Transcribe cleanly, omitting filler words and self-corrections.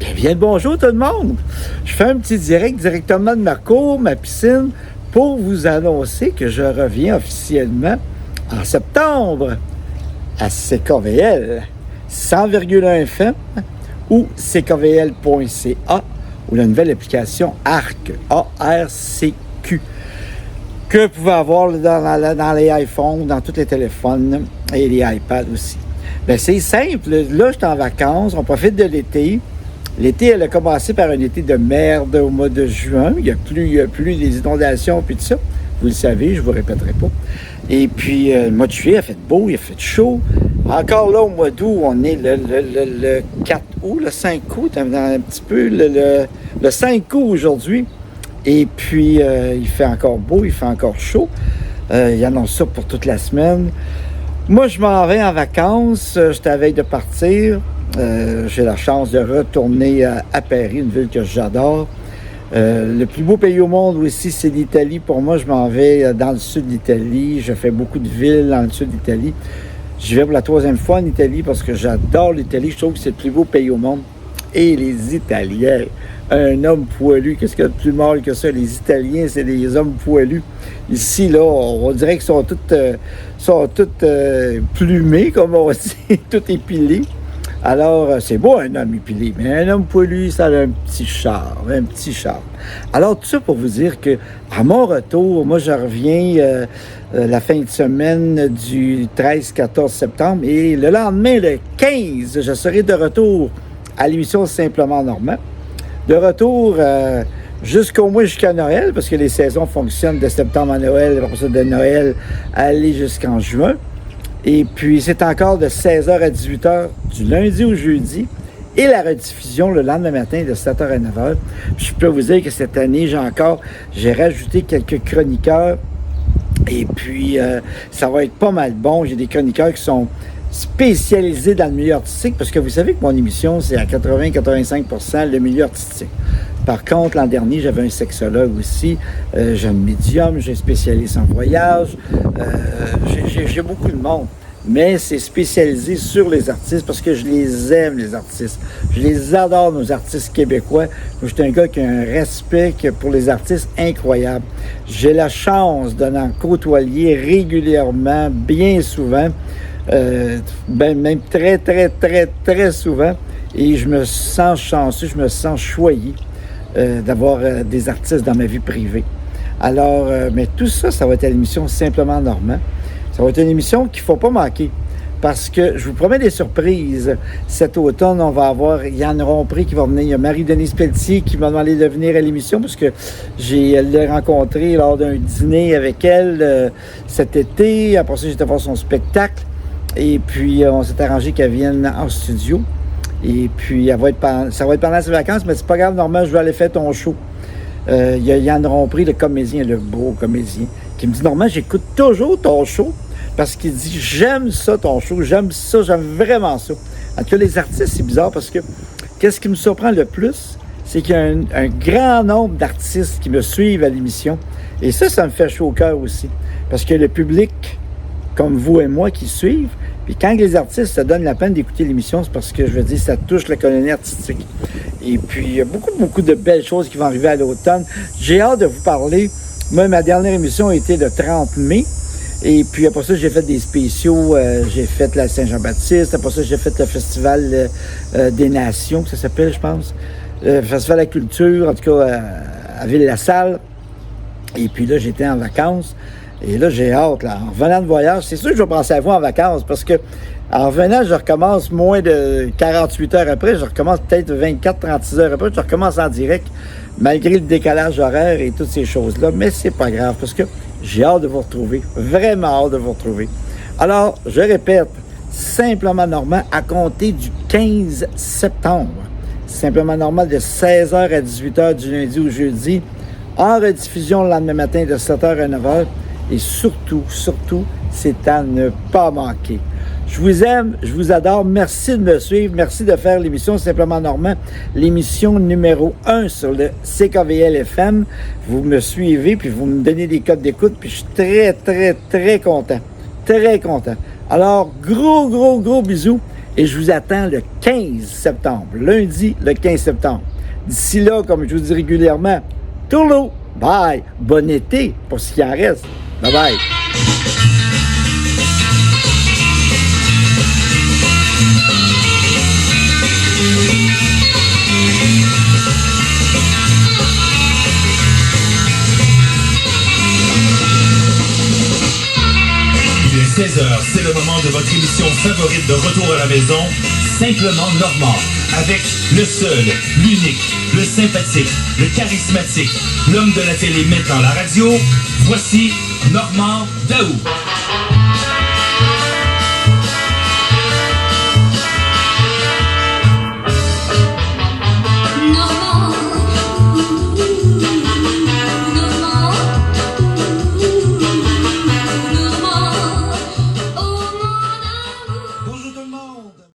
Bien le bonjour tout le monde! Je fais un petit direct directement de ma cour, ma piscine, pour vous annoncer que je reviens officiellement en septembre à CKVL 100,1 FM ou ckvl.ca ou la nouvelle application ARC, A-R-C-Q, que vous pouvez avoir dans les iPhones, dans tous les téléphones et les iPads aussi. Bien, c'est simple. Là, je suis en vacances, on profite de l'été. L'été, elle a commencé par un été de merde au mois de juin. Il y a plus des inondations puis tout ça. Vous le savez, je ne vous répéterai pas. Et puis, le mois de juillet, il a fait beau, il a fait chaud. Encore là, au mois d'août, on est le 4 août, le 5 août, un petit peu, le 5 août aujourd'hui. Et puis, il fait encore beau, il fait encore chaud. Il annonce ça pour toute la semaine. Moi, je m'en vais en vacances. J'étais à la veille de partir. J'ai la chance de retourner à Paris, une ville que j'adore. Le plus beau pays au monde aussi, c'est l'Italie. Pour moi, je m'en vais dans le sud de l'Italie. Je fais beaucoup de villes dans le sud de l'Italie. Je vais pour la 3e fois en Italie parce que j'adore l'Italie. Je trouve que c'est le plus beau pays au monde. Et les Italiens, un homme poilu, qu'est-ce qu'il y a de plus mâle que ça? Les Italiens, c'est des hommes poilus. Ici, là, on dirait qu'ils sont toutes plumés, comme on dit, tout épilés. Alors, c'est beau un homme épilé, mais un homme poilu, ça a un petit charme, Alors, tout ça pour vous dire que, à mon retour, moi, je reviens la fin de semaine du 13-14 septembre et le lendemain, le 15, je serai de retour à l'émission Simplement Normand. De retour jusqu'au moins jusqu'à Noël, parce que les saisons fonctionnent de septembre à Noël, après ça de Noël à aller jusqu'en juin. Et puis, c'est encore de 16h à 18h du lundi au jeudi et la rediffusion le lendemain matin de 7h à 9h. Puis, je peux vous dire que cette année, j'ai rajouté quelques chroniqueurs et puis ça va être pas mal bon. J'ai des chroniqueurs qui sont spécialisés dans le milieu artistique parce que vous savez que mon émission, c'est à 80-85% le milieu artistique. Par contre, l'an dernier, j'avais un sexologue aussi, j'ai un médium, j'ai un spécialiste en voyage, j'ai beaucoup de monde. Mais c'est spécialisé sur les artistes parce que je les aime, les artistes. Je les adore, nos artistes québécois. Moi, je suis un gars qui a un respect pour les artistes incroyable. J'ai la chance d'en côtoyer régulièrement, bien souvent, même très, très, très, très souvent. Et je me sens chanceux, je me sens choyé d'avoir des artistes dans ma vie privée. Alors, mais tout ça, ça va être à l'émission Simplement Normand. Ça va être une émission qu'il ne faut pas manquer parce que je vous promets des surprises. Cet automne, on va avoir Yann Rompré qui va venir. Il y a Marie-Denise Pelletier qui m'a demandé de venir à l'émission parce que elle l'a rencontrée lors d'un dîner avec elle cet été. Après ça, j'étais voir son spectacle. Et puis, on s'est arrangé qu'elle vienne en studio. Et puis, ça va être pendant ses vacances, mais c'est pas grave, Normand, je vais aller faire ton show. Il y a Yann Rompré, le comédien, le beau comédien, qui me dit, Normand, j'écoute toujours ton show parce qu'il dit, j'aime ça, ton show, j'aime vraiment ça. En tout cas, les artistes, c'est bizarre parce que qu'est-ce qui me surprend le plus, c'est qu'il y a un grand nombre d'artistes qui me suivent à l'émission. Et ça me fait chaud au cœur aussi. Parce que le public, comme vous et moi, qui suivent, puis quand les artistes se donnent la peine d'écouter l'émission, c'est parce que, je veux dire, ça touche la colonie artistique. Et puis, il y a beaucoup de belles choses qui vont arriver à l'automne. J'ai hâte de vous parler. Moi, ma dernière émission a été le 30 mai. Et puis, après ça, j'ai fait des spéciaux. J'ai fait la Saint-Jean-Baptiste. Après ça, j'ai fait le Festival des Nations, ça s'appelle, je pense. Le Festival de la Culture, en tout cas, à Ville-la-Salle. Et puis là, j'étais en vacances. Et là, j'ai hâte, là. En revenant de voyage, c'est sûr que je vais penser à vous en vacances parce que en revenant, je recommence moins de 48 heures après. Je recommence peut-être 24-36 heures après. Je recommence en direct, malgré le décalage horaire et toutes ces choses-là. Mais c'est pas grave parce que j'ai hâte de vous retrouver. Vraiment hâte de vous retrouver. Alors, je répète, Simplement Normand à compter du 15 septembre. Simplement Normand de 16h à 18h du lundi au jeudi. En rediffusion le lendemain matin de 7h à 9h. Et surtout, c'est à ne pas manquer. Je vous aime, je vous adore. Merci de me suivre. Merci de faire l'émission Simplement Normand, l'émission numéro 1 sur le CKVL FM. Vous me suivez, puis vous me donnez des codes d'écoute, puis je suis très, très, très content. Très content. Alors, gros bisous. Et je vous attends le 15 septembre, lundi le 15 septembre. D'ici là, comme je vous dis régulièrement, tourlou, bye, bon été pour ce qui en reste. Bye bye. Il est 16h, c'est le moment de votre émission favorite de Retour à la maison, Simplement Normand, avec le seul, l'unique, le sympathique, le charismatique, l'homme de la télé maintenant la radio, voici Normand Daou.